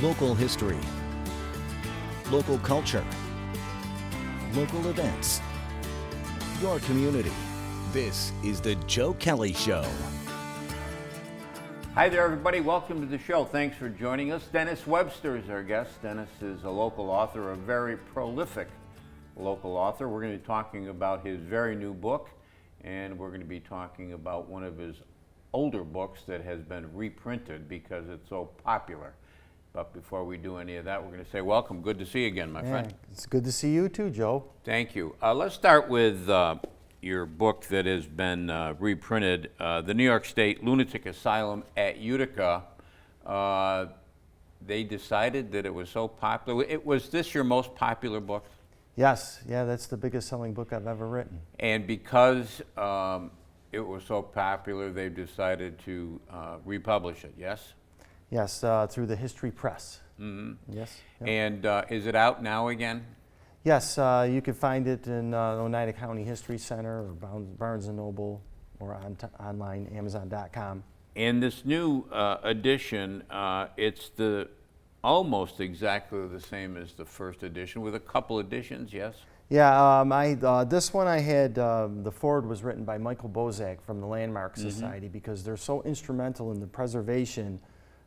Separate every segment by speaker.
Speaker 1: Local history, local culture, local events, your community. This is the Joe Kelly Show.
Speaker 2: Hi there, everybody. Welcome to the show. Thanks for joining us. Dennis Webster is our guest. Dennis is a local author, a very prolific local author. We're going to be talking about his very new book, and we're going to be talking about one of his older books that has been reprinted because it's so popular. But before we do any of that, we're going to say welcome. Good to see you again, my friend.
Speaker 3: It's good to see you too, Joe.
Speaker 2: Thank you. Let's start with your book that has been reprinted, The New York State Lunatic Asylum at Utica. They decided that it was so popular. Was this your most popular book?
Speaker 3: Yes, yeah, that's the biggest selling book I've ever written.
Speaker 2: And because it was so popular, they've decided to republish it, yes?
Speaker 3: Yes, through the History Press.
Speaker 2: Mm-hmm.
Speaker 3: Yes. Yep.
Speaker 2: And is it out now again?
Speaker 3: Yes, you can find it in Oneida County History Center or Barnes & Noble or online, Amazon.com.
Speaker 2: And this new edition, it's almost exactly the same as the first edition with a couple additions, yes?
Speaker 3: Yeah, this one I had, the foreword was written by Michael Bozak from the Landmark Society because they're so instrumental in the preservation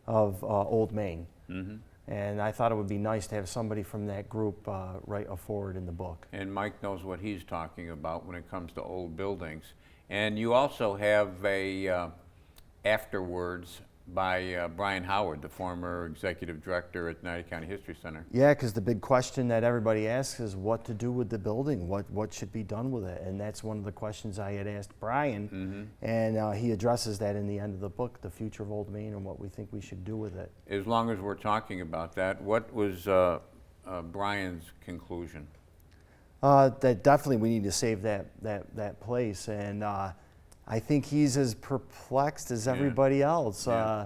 Speaker 3: of Old Main. Mm-hmm. And I thought it would be nice to have somebody from that group write a foreword in the book.
Speaker 2: And Mike knows what he's talking about when it comes to old buildings. And you also have a afterwards by Brian Howard, the former executive director at Utica County History Center.
Speaker 3: Yeah, because the big question that everybody asks is what to do with the building, what should be done with it, and that's one of the questions I had asked Brian, and he addresses that in the end of the book, the future of Old Main and what we think we should do with it.
Speaker 2: As long as we're talking about that, what was Brian's conclusion?
Speaker 3: That definitely we need to save that place, and I think he's as perplexed as everybody else.
Speaker 2: Yeah.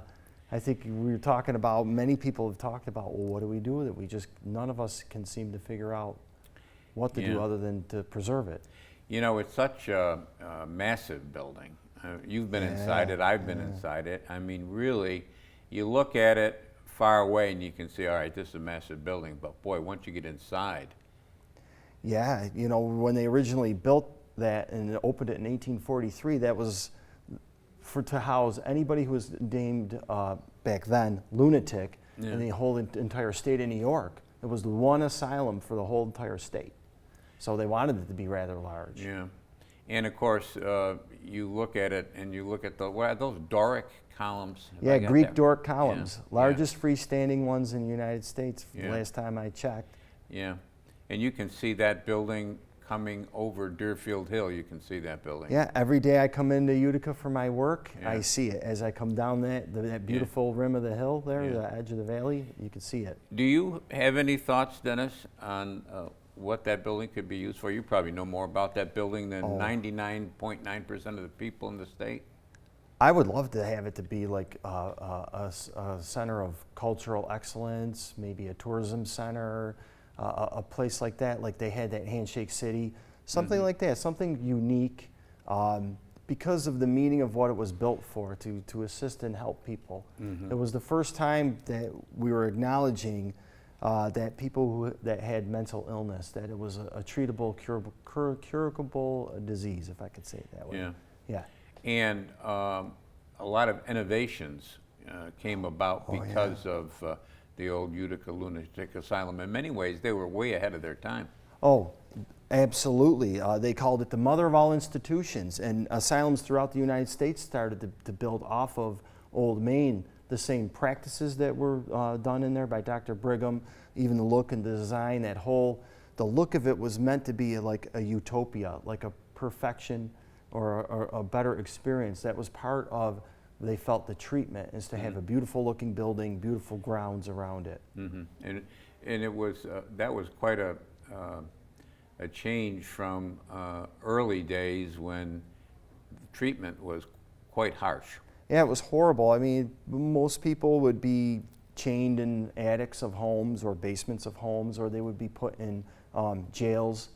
Speaker 3: I think we were talking about, many people have talked about, well, what do we do with it? None of us can seem to figure out what to do other than to preserve it.
Speaker 2: You know, it's such a massive building. You've been inside it, I've been inside it. I mean, really, you look at it far away and you can see, all right, this is a massive building, but boy, once you get inside.
Speaker 3: Yeah, you know, when they originally built that and opened it in 1843, that was to house anybody who was named back then lunatic in the whole entire state of New York. It was the one asylum for the whole entire state. So they wanted it to be rather large.
Speaker 2: Yeah, and of course, you look at it and you look at what are those Doric columns?
Speaker 3: Yeah, Greek Doric columns, largest freestanding ones in the United States last time I checked.
Speaker 2: Yeah, and you can see that building coming over Deerfield Hill. You can see that building.
Speaker 3: Yeah, every day I come into Utica for my work, I see it. As I come down that beautiful rim of the hill there, the edge of the valley, you can see it.
Speaker 2: Do you have any thoughts, Dennis, on what that building could be used for? You probably know more about that building than 99.9% of the people in the state.
Speaker 3: I would love to have it to be like a center of cultural excellence, maybe a tourism center, a place like that, like they had that Handshake City, something like that, something unique because of the meaning of what it was built for, to assist and help people. It was the first time that we were acknowledging that people that had mental illness, that it was a treatable, curable disease, if I could say it that way. Yeah.
Speaker 2: And a lot of innovations came about because of the old Utica Lunatic Asylum. In many ways, they were way ahead of their time.
Speaker 3: Oh, absolutely. They called it the mother of all institutions, and asylums throughout the United States started to build off of Old Main, the same practices that were done in there by Dr. Brigham, even the look and the design, the look of it was meant to be like a utopia, like a perfection or a better experience. That was part of, they felt, the treatment is to have a beautiful looking building, beautiful grounds around it.
Speaker 2: And it was that was quite a change from early days when the treatment was quite harsh.
Speaker 3: Yeah, it was horrible. I mean, most people would be chained in attics of homes or basements of homes, or they would be put in jails.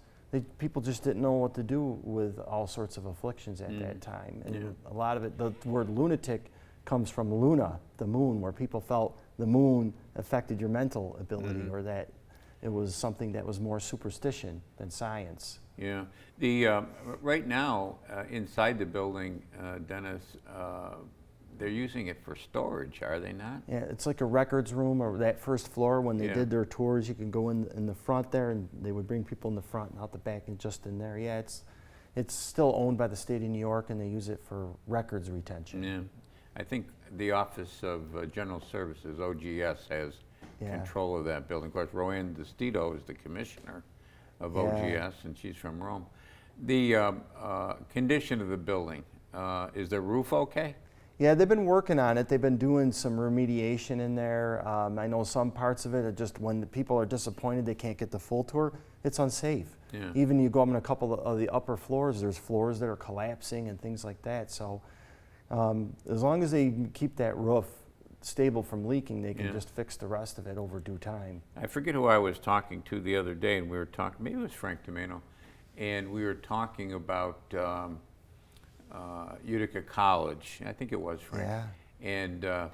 Speaker 3: People just didn't know what to do with all sorts of afflictions at that time. And a lot of it, the word lunatic comes from Luna, the moon, where people felt the moon affected your mental ability, or that it was something that was more superstition than science.
Speaker 2: Yeah. The right now inside the building, Dennis, they're using it for storage, are they not?
Speaker 3: Yeah, it's like a records room, or that first floor when they
Speaker 2: Yeah.
Speaker 3: did their tours. You can go in the front there, and they would bring people in the front and out the back, and just in there. Yeah, it's still owned by the state of New York, and they use it for records retention.
Speaker 2: Yeah. I think the Office of General Services, OGS, has control of that building. Of course, Roanne DeStito is the commissioner of OGS, and she's from Rome. The condition of the building, is the roof okay?
Speaker 3: Yeah, they've been working on it. They've been doing some remediation in there. I know some parts of it are just, when the people are disappointed they can't get the full tour, it's unsafe.
Speaker 2: Yeah.
Speaker 3: Even you go up in a couple of the upper floors, there's floors that are collapsing and things like that. So as long as they keep that roof stable from leaking, they can just fix the rest of it over due time.
Speaker 2: I forget who I was talking to the other day, and we were talking, maybe it was Frank Tomeno, and we were talking about Utica College. I think it was Frank.
Speaker 3: Yeah.
Speaker 2: And of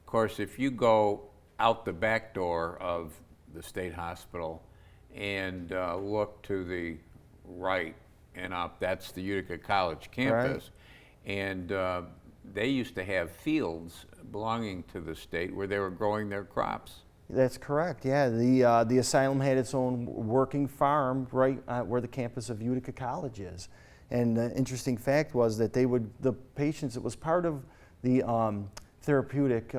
Speaker 2: course, if you go out the back door of the state hospital and look to the right and up, that's the Utica College campus. Right. And they used to have fields belonging to the state where they were growing their crops.
Speaker 3: That's correct, yeah. The asylum had its own working farm right where the campus of Utica College is. And the interesting fact was that the patients, it was part of the therapeutic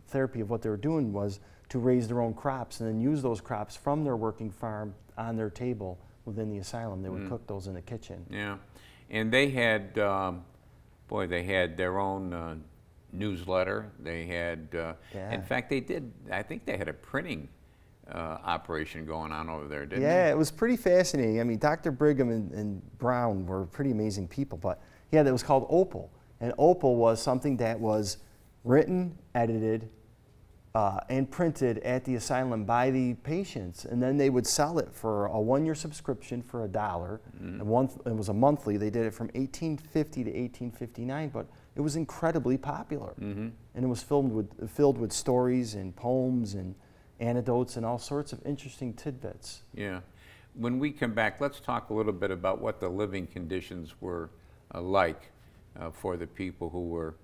Speaker 3: therapy of what they were doing was to raise their own crops and then use those crops from their working farm on their table within the asylum. They would cook those in the kitchen.
Speaker 2: Yeah, and they had, they had their own newsletter. They had, in fact, I think they had a printing operation going on over there, didn't they?
Speaker 3: Yeah, it was pretty fascinating. I mean, Dr. Brigham and Brown were pretty amazing people, but yeah, that was called Opal. And Opal was something that was written, edited, and printed at the asylum by the patients. And then they would sell it for a one-year subscription for $1. And it was a monthly. They did it from 1850 to 1859, but it was incredibly popular. And it was filled with stories and poems and anecdotes and all sorts of interesting tidbits.
Speaker 2: Yeah. When we come back, let's talk a little bit about what the living conditions were like for the people who were,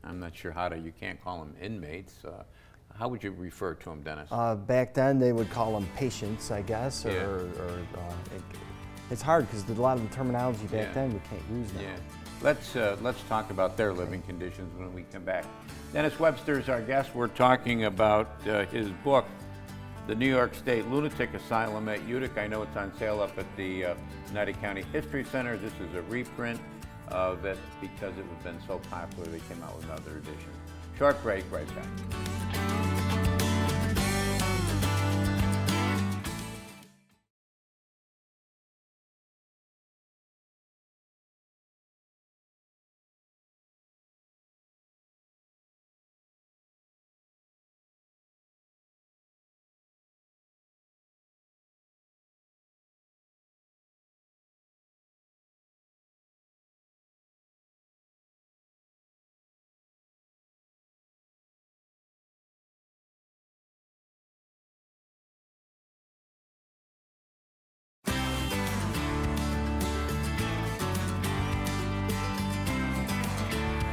Speaker 2: I'm not sure you can't call them inmates. How would you refer to them, Dennis?
Speaker 3: Back then they would call them patients, I guess, it's hard because a lot of the terminology back then we can't use now.
Speaker 2: Yeah. Let's talk about their living conditions when we come back. Dennis Webster is our guest. We're talking about his book, The New York State Lunatic Asylum at Utica. I know it's on sale up at the United County History Center. This is a reprint of it because it has been so popular they came out with another edition. Short break, right back.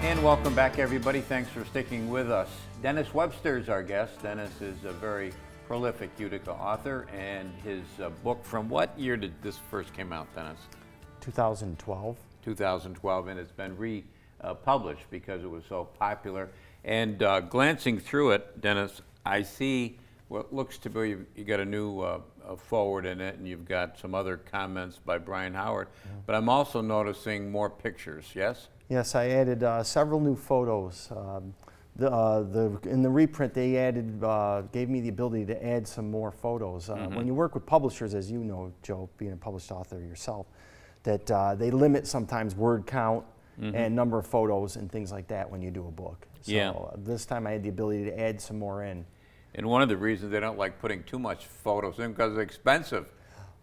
Speaker 2: And welcome back, everybody. Thanks for sticking with us. Dennis Webster is our guest. Dennis is a very prolific Utica author, and his book, from what year did this first came out, Dennis?
Speaker 3: 2012.
Speaker 2: 2012, and it's been republished because it was so popular. And glancing through it, Dennis, I see what looks to be, you got a new forward in it, and you've got some other comments by Brian Howard, but I'm also noticing more pictures, yes?
Speaker 3: Yes, I added several new photos. In the reprint, they gave me the ability to add some more photos. When you work with publishers, as you know, Joe, being a published author yourself, that they limit sometimes word count and number of photos and things like that when you do a book. So this time I had the ability to add some more in.
Speaker 2: And one of the reasons they don't like putting too much photos in because it's expensive.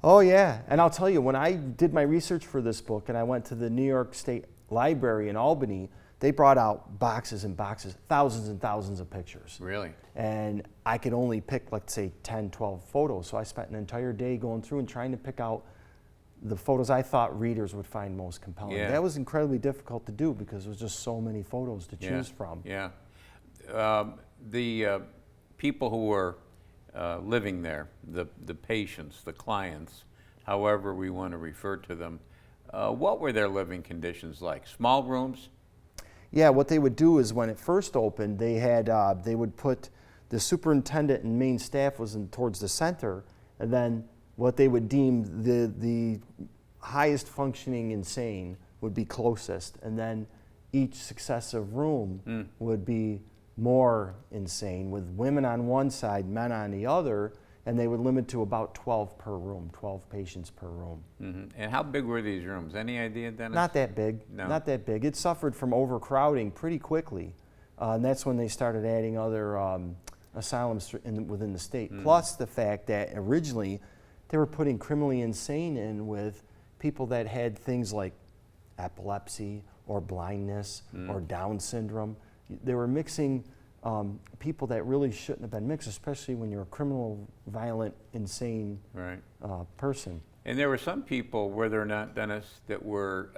Speaker 3: Oh yeah, and I'll tell you, when I did my research for this book and I went to the New York State Library in Albany, they brought out boxes and boxes, thousands and thousands of pictures.
Speaker 2: Really?
Speaker 3: And I could only pick, let's say, 10, 12 photos. So I spent an entire day going through and trying to pick out the photos I thought readers would find most compelling.
Speaker 2: Yeah.
Speaker 3: That was incredibly difficult to do because there was just so many photos to
Speaker 2: Yeah,
Speaker 3: choose from.
Speaker 2: Yeah. The people who were living there, the patients, the clients, however we want to refer to them, what were their living conditions like? Small rooms?
Speaker 3: Yeah, what they would do is when it first opened, they would put the superintendent and main staff was towards the center, and then what they would deem the highest functioning insane would be closest, and then each successive room would be more insane, with women on one side, men on the other, and they would limit to about 12 per room, 12 patients per room.
Speaker 2: Mm-hmm. And how big were these rooms? Any idea, Dennis?
Speaker 3: Not that big,
Speaker 2: No.
Speaker 3: not that big. It suffered from overcrowding pretty quickly, and that's when they started adding other asylums within the state. Plus the fact that originally they were putting criminally insane in with people that had things like epilepsy or blindness or Down syndrome. They were mixing people that really shouldn't have been mixed, especially when you're a criminal, violent, insane
Speaker 2: Right.
Speaker 3: person.
Speaker 2: And there were some people, were there not, Dennis, that were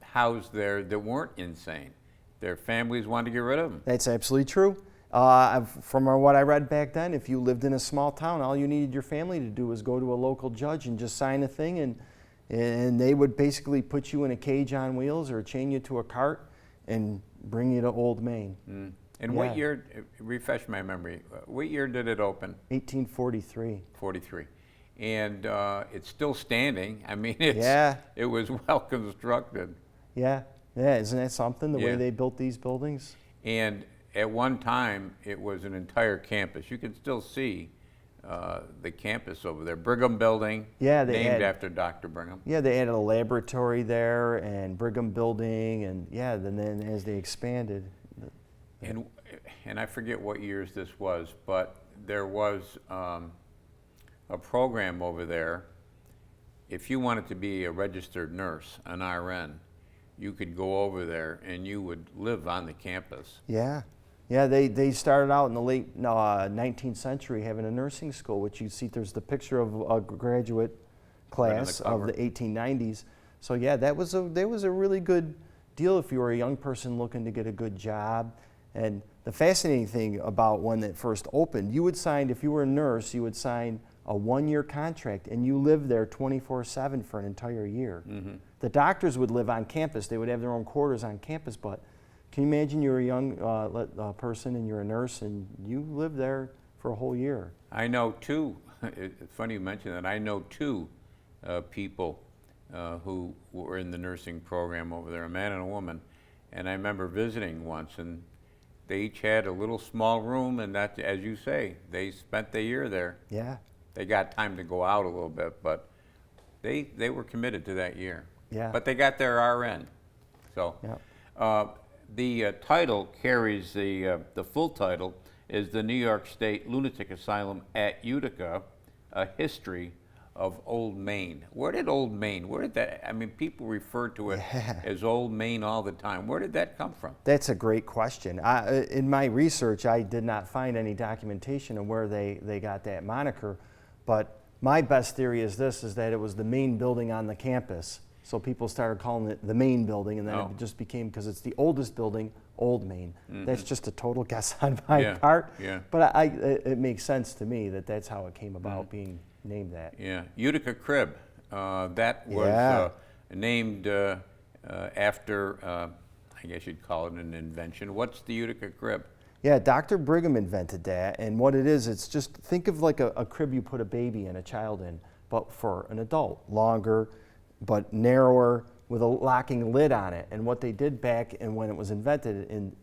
Speaker 2: housed there that weren't insane. Their families wanted to get rid of them.
Speaker 3: That's absolutely true. From what I read back then, if you lived in a small town, all you needed your family to do was go to a local judge and just sign a thing, and they would basically put you in a cage on wheels or chain you to a cart and bring you to Old Main.
Speaker 2: And what year, refresh my memory, what year did it open?
Speaker 3: 1843.
Speaker 2: 43. And it's still standing. I mean, it was well constructed.
Speaker 3: Yeah, isn't that something, the way
Speaker 2: Yeah.
Speaker 3: they built these buildings?
Speaker 2: And at one time, it was an entire campus. You can still see the campus over there. Brigham Building,
Speaker 3: Yeah, they
Speaker 2: named
Speaker 3: had-
Speaker 2: after Dr. Brigham.
Speaker 3: Yeah, they added a laboratory there and Brigham Building, and yeah, then as they expanded.
Speaker 2: And I forget what years this was, but there was a program over there. If you wanted to be a registered nurse, an RN, you could go over there and you would live on the campus.
Speaker 3: Yeah, they started out in the late 19th century having a nursing school, which you see there's the picture of a graduate class of the 1890s. So yeah, that was a really good deal if you were a young person looking to get a good job. And the fascinating thing about when it first opened, you would sign, if you were a nurse, you would sign a 1-year contract and you lived there 24/7 for an entire year. The doctors would live on campus. They would have their own quarters on campus, but can you imagine you're a young person and you're a nurse and you live there for a whole year?
Speaker 2: I know two, it's funny you mention that, I know two people who were in the nursing program over there, a man and a woman, and I remember visiting once, and they each had a little small room, and that, as you say, they spent the year there.
Speaker 3: Yeah.
Speaker 2: They got time to go out a little bit, but they were committed to that year.
Speaker 3: Yeah.
Speaker 2: But they got their RN. So the title carries the full title is The New York State Lunatic Asylum at Utica, A History of Old Main. Where did Old Main, where did that, I mean, people refer to it as Old Main all the time. Where did that come from?
Speaker 3: That's a great question. In my research, I did not find any documentation of where they got that moniker, but my best theory is that it was the main building on the campus. So people started calling it the main building, and then it just became, because it's the oldest building, Old Main. That's just a total guess on my part, but it makes sense to me that that's how it came about being named that.
Speaker 2: Yeah, Utica Crib, that was named after, I guess you'd call it an invention. What's the Utica Crib?
Speaker 3: Yeah, Dr. Brigham invented that, and what it is, it's just, think of like a crib you put a baby and a child in, but for an adult, longer, but narrower, with a locking lid on it. And what they did back and when it was invented,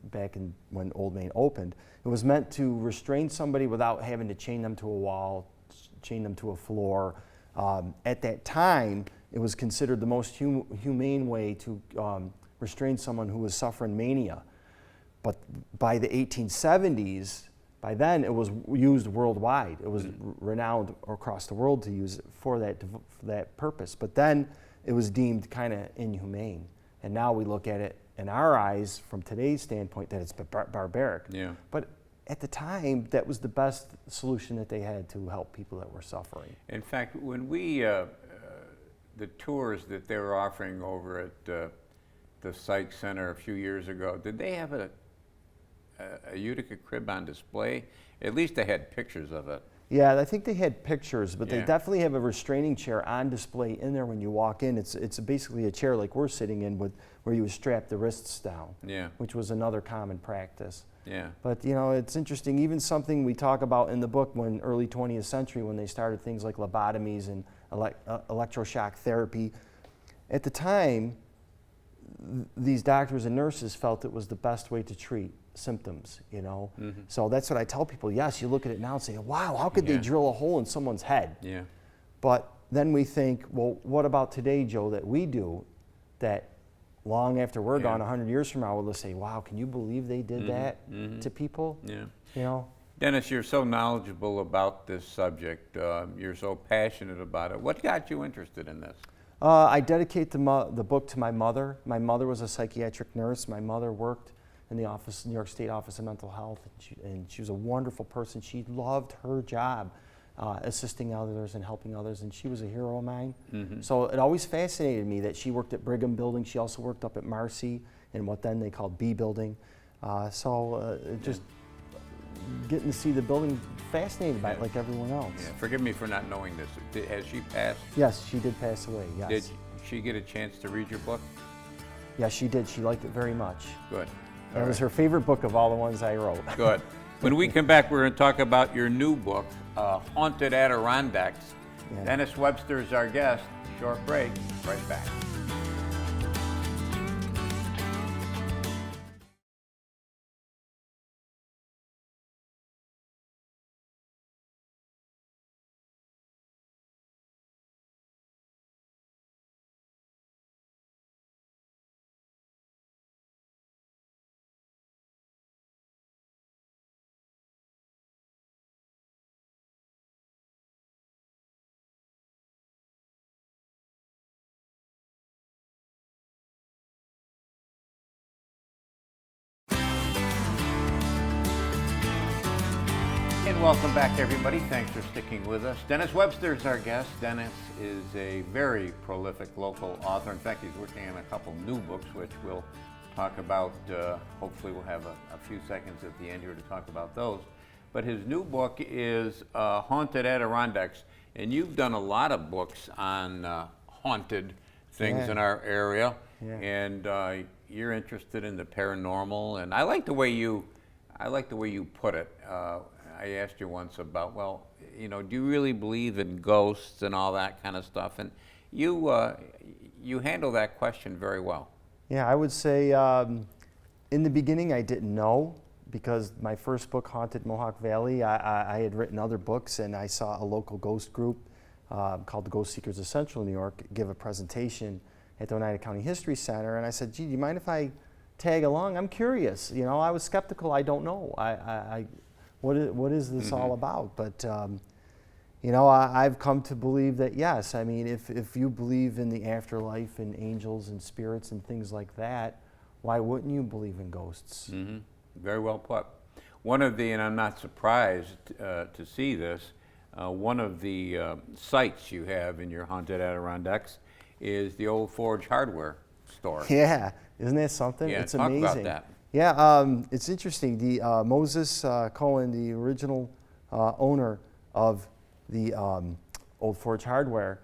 Speaker 3: when Old Main opened, it was meant to restrain somebody without having to chain them to a wall, chain them to a floor. At that time, it was considered the most humane way to restrain someone who was suffering mania. But by the 1870s, by then it was used worldwide. It was renowned across the world to use it for that purpose. But then it was deemed kind of inhumane. And now we look at it in our eyes, from today's standpoint, that it's barbaric.
Speaker 2: Yeah.
Speaker 3: But at the time, that was the best solution that they had to help people that were suffering.
Speaker 2: In fact, when we, the tours that they were offering over at the Psych Center a few years ago, did they have a Utica Crib on display? At least they had pictures of it.
Speaker 3: Yeah, I think they had pictures, but they
Speaker 2: Yeah.
Speaker 3: definitely have a restraining chair on display in there when you walk in. It's basically a chair like we're sitting in with where you would strap the wrists down,
Speaker 2: Yeah.
Speaker 3: which was another common practice.
Speaker 2: Yeah.
Speaker 3: But you know, it's interesting, even something we talk about in the book when early 20th century when they started things like lobotomies and electroshock therapy. At the time, these doctors and nurses felt it was the best way to treat symptoms, you know.
Speaker 2: Mm-hmm.
Speaker 3: So that's what I tell people. Yes, you look at it now and say, wow, how could
Speaker 2: Yeah.
Speaker 3: they drill a hole in someone's head?
Speaker 2: Yeah.
Speaker 3: But then we think, well, what about today, Joe, that we do that long after we're
Speaker 2: Yeah.
Speaker 3: gone, 100 years from now, we'll say, wow, can you believe they did that to people?
Speaker 2: Yeah.
Speaker 3: You know?
Speaker 2: Dennis, you're so knowledgeable about this subject. You're so passionate about it. What got you interested in this?
Speaker 3: I dedicate the book to my mother. My mother was a psychiatric nurse. My mother worked in the office, New York State Office of Mental Health, and she was a wonderful person. She loved her job, assisting others and helping others, and she was a hero of mine.
Speaker 2: Mm-hmm.
Speaker 3: So it always fascinated me that she worked at Brigham Building. She also worked up at Marcy in what then they called B Building. Just getting to see the building, fascinated by it like everyone else.
Speaker 2: Yeah. Forgive me for not knowing this. Has she passed?
Speaker 3: Yes, she did pass away, yes.
Speaker 2: Did she get a chance to read your book?
Speaker 3: Yes, she did. She liked it very much.
Speaker 2: Good.
Speaker 3: It was her favorite book of all the ones I wrote.
Speaker 2: Good. When we come back, we're going to talk about your new book, Haunted Adirondacks.
Speaker 3: Yeah.
Speaker 2: Dennis Webster is our guest. Short break. Right back. And welcome back, everybody. Thanks for sticking with us. Dennis Webster is our guest. Dennis is a very prolific local author. In fact, he's working on a couple new books, which we'll talk about. Hopefully, we'll have a few seconds at the end here to talk about those. But his new book is Haunted Adirondacks. And you've done a lot of books on haunted things in our area.
Speaker 3: Yeah.
Speaker 2: And you're interested in the paranormal. And I like the way you put it. I asked you once about, well, you know, do you really believe in ghosts and all that kind of stuff? And you handle that question very well.
Speaker 3: Yeah, I would say in the beginning I didn't know, because my first book, Haunted Mohawk Valley, I had written other books, and I saw a local ghost group called the Ghost Seekers of Central New York give a presentation at the Oneida County History Center, and I said, gee, do you mind if I tag along? I'm curious. You know, I was skeptical. I don't know. What is this all about? But you know, I've come to believe that yes. I mean, if you believe in the afterlife and angels and spirits and things like that, why wouldn't you believe in ghosts?
Speaker 2: Mm-hmm. Very well put. One of the, and I'm not surprised to see this, one of the sites you have in your Haunted Adirondacks is the old Forage hardware store.
Speaker 3: Yeah, isn't that something?
Speaker 2: Yeah,
Speaker 3: It's
Speaker 2: talk
Speaker 3: amazing.
Speaker 2: about that.
Speaker 3: Yeah, it's interesting. The Moses Cohen, the original owner of the old Forage Hardware,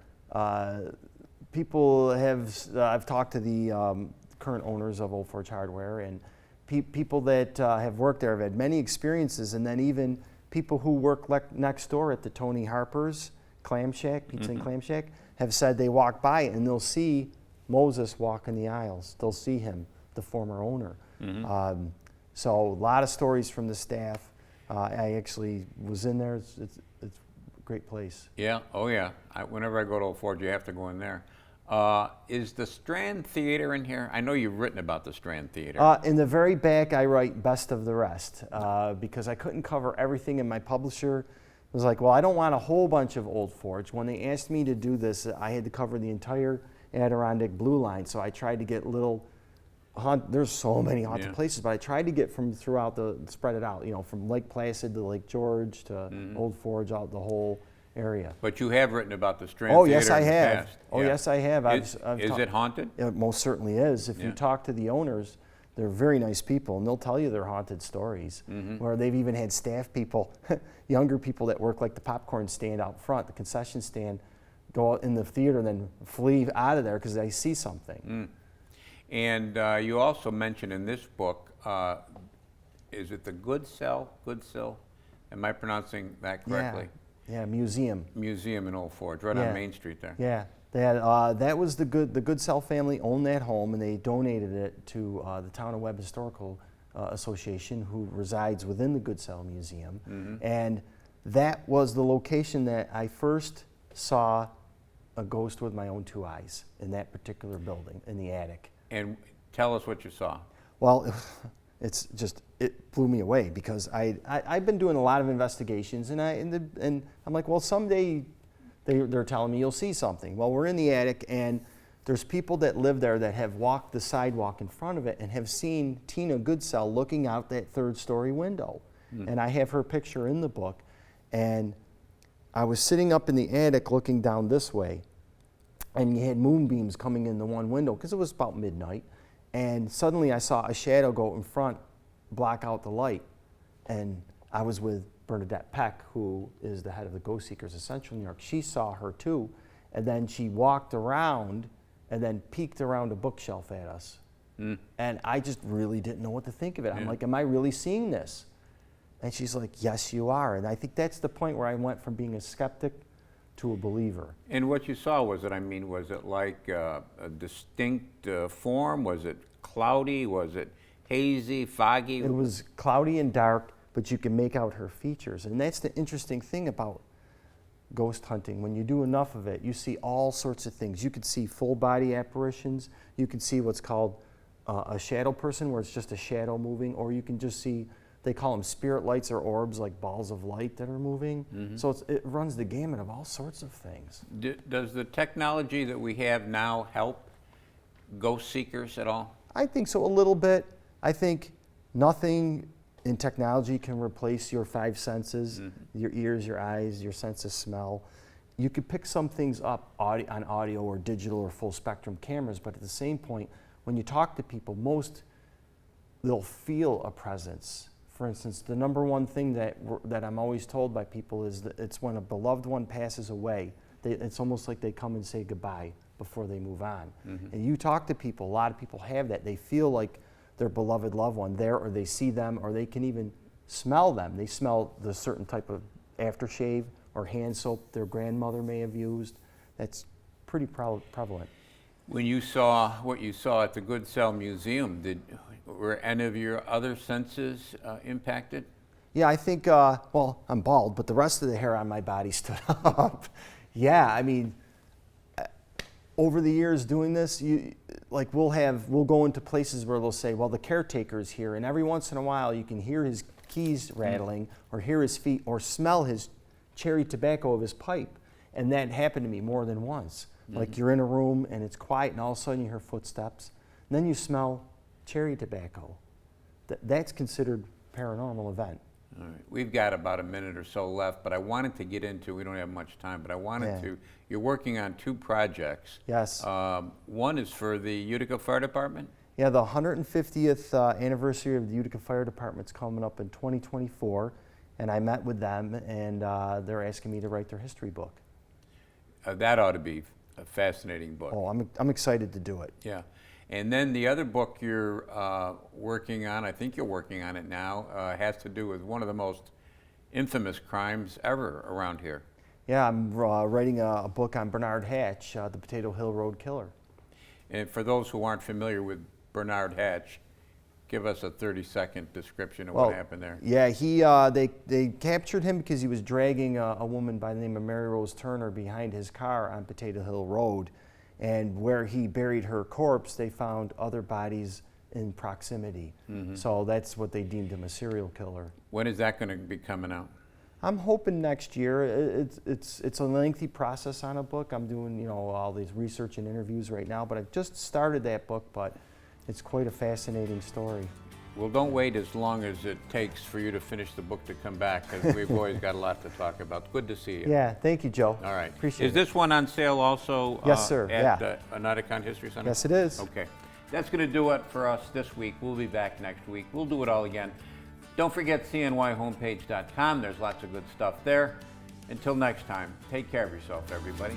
Speaker 3: people have, I've talked to the current owners of Old Forage Hardware, and people that have worked there have had many experiences, and then even people who work next door at the Tony Harper's Clam Shack, Pizza and Clam Shack, have said they walk by and they'll see Moses walk in the aisles. They'll see him, the former owner. So a lot of stories from the staff. I actually was in there. It's a great place.
Speaker 2: Yeah, oh yeah. Whenever I go to Old Forge, you have to go in there. Is the Strand Theater in here? I know you've written about the Strand Theater.
Speaker 3: In the very back, I write Best of the Rest because I couldn't cover everything, and my publisher was like, well, I don't want a whole bunch of Old Forge. When they asked me to do this, I had to cover the entire Adirondack Blue Line, so I tried to get little there's so many haunted
Speaker 2: Yeah.
Speaker 3: places, but I tried to get spread it out, from Lake Placid to Lake George to Old Forge, out the whole area.
Speaker 2: But you have written about the Strand
Speaker 3: Oh,
Speaker 2: Theater
Speaker 3: yes, I
Speaker 2: in the
Speaker 3: have.
Speaker 2: past.
Speaker 3: Oh,
Speaker 2: Yeah.
Speaker 3: yes, I have.
Speaker 2: Is it haunted?
Speaker 3: It most certainly is. If
Speaker 2: Yeah.
Speaker 3: you talk to the owners, they're very nice people, and they'll tell you their haunted stories, where they've even had staff people, younger people that work like the popcorn stand out front, the concession stand, go out in the theater and then flee out of there because they see something.
Speaker 2: And you also mentioned in this book, is it the Goodsill? Am I pronouncing that correctly?
Speaker 3: Yeah, museum.
Speaker 2: Museum in Old Forge, right
Speaker 3: Yeah.
Speaker 2: on Main Street there.
Speaker 3: Yeah, that was the Goodsell family owned that home, and they donated it to the Town of Webb Historical Association, who resides within the Goodsell Museum. And that was the location that I first saw a ghost with my own 2 eyes, in that particular building, in the attic.
Speaker 2: And tell us what you saw.
Speaker 3: Well, it blew me away, because I've been doing a lot of investigations, and I'm like, well, someday they're telling me you'll see something. Well, we're in the attic, and there's people that live there that have walked the sidewalk in front of it and have seen Tina Goodsell looking out that 3rd-story window. And I have her picture in the book, and I was sitting up in the attic looking down this way, and you had moonbeams coming in the one window, because it was about midnight. And suddenly I saw a shadow go in front, block out the light. And I was with Bernadette Peck, who is the head of the Ghost Seekers of Central New York. She saw her too. And then she walked around and then peeked around a bookshelf at us. And I just really didn't know what to think of it. I'm like, am I really seeing this? And she's like, yes, you are. And I think that's the point where I went from being a skeptic to a believer.
Speaker 2: And what you saw, was it like a distinct form? Was it cloudy? Was it hazy, foggy?
Speaker 3: It was cloudy and dark, but you can make out her features. And that's the interesting thing about ghost hunting. When you do enough of it, you see all sorts of things. You could see full body apparitions. You can see what's called a shadow person, where it's just a shadow moving, or you can just see, they call them spirit lights or orbs, like balls of light that are moving. So it runs the gamut of all sorts of things.
Speaker 2: Does the technology that we have now help ghost seekers at all?
Speaker 3: I think so, a little bit. I think nothing in technology can replace your 5 senses, your ears, your eyes, your sense of smell. You could pick some things up on audio or digital or full spectrum cameras, but at the same point, when you talk to people, they'll feel a presence. For instance, the number one thing that I'm always told by people is that it's when a beloved one passes away, it's almost like they come and say goodbye before they move on. And you talk to people, a lot of people have that. They feel like their beloved loved one there, or they see them, or they can even smell them. They smell the certain type of aftershave or hand soap their grandmother may have used. That's pretty prevalent.
Speaker 2: When you saw what you saw at the Goodsell Museum, were any of your other senses impacted?
Speaker 3: Yeah, I think, well, I'm bald, but the rest of the hair on my body stood up. Yeah, I mean, over the years doing this, we'll go into places where they'll say, well, the caretaker's here, and every once in a while you can hear his keys rattling, or hear his feet, or smell his cherry tobacco of his pipe. And that happened to me more than once. Like you're in a room and it's quiet, and all of a sudden you hear footsteps, and then you smell cherry tobacco. That's considered paranormal event.
Speaker 2: All right. We've got about a minute or so left, but I wanted to get into, we don't have much time, but I wanted to, you're working on 2 projects.
Speaker 3: Yes.
Speaker 2: One is for the Utica Fire Department?
Speaker 3: Yeah, the 150th anniversary of the Utica Fire Department's coming up in 2024, and I met with them, and they're asking me to write their history book.
Speaker 2: That ought to be a fascinating book.
Speaker 3: Oh, I'm excited to do it.
Speaker 2: Yeah. And then the other book you're working on, I think you're working on it now, has to do with one of the most infamous crimes ever around here.
Speaker 3: Yeah, I'm writing a book on Bernard Hatch, the Potato Hill Road killer.
Speaker 2: And for those who aren't familiar with Bernard Hatch, give us a 30-second description of what happened there.
Speaker 3: Yeah, they captured him because he was dragging a woman by the name of Mary Rose Turner behind his car on Potato Hill Road. And where he buried her corpse, they found other bodies in proximity. So that's what they deemed him, a serial killer.
Speaker 2: When is that going to be coming out?
Speaker 3: I'm hoping next year. It's a lengthy process on a book. I'm doing all these research and interviews right now, but I've just started that book. But it's quite a fascinating story.
Speaker 2: Well, don't wait as long as it takes for you to finish the book to come back, because we've always got a lot to talk about. Good to see you.
Speaker 3: Yeah, thank you, Joe.
Speaker 2: All right.
Speaker 3: Appreciate
Speaker 2: Is
Speaker 3: it.
Speaker 2: this one on sale also?
Speaker 3: Yes, sir.
Speaker 2: At
Speaker 3: Yeah.
Speaker 2: Utica History Center?
Speaker 3: Yes, it is.
Speaker 2: Okay. That's going to do it for us this week. We'll be back next week. We'll do it all again. Don't forget cnyhomepage.com. There's lots of good stuff there. Until next time, take care of yourself, everybody.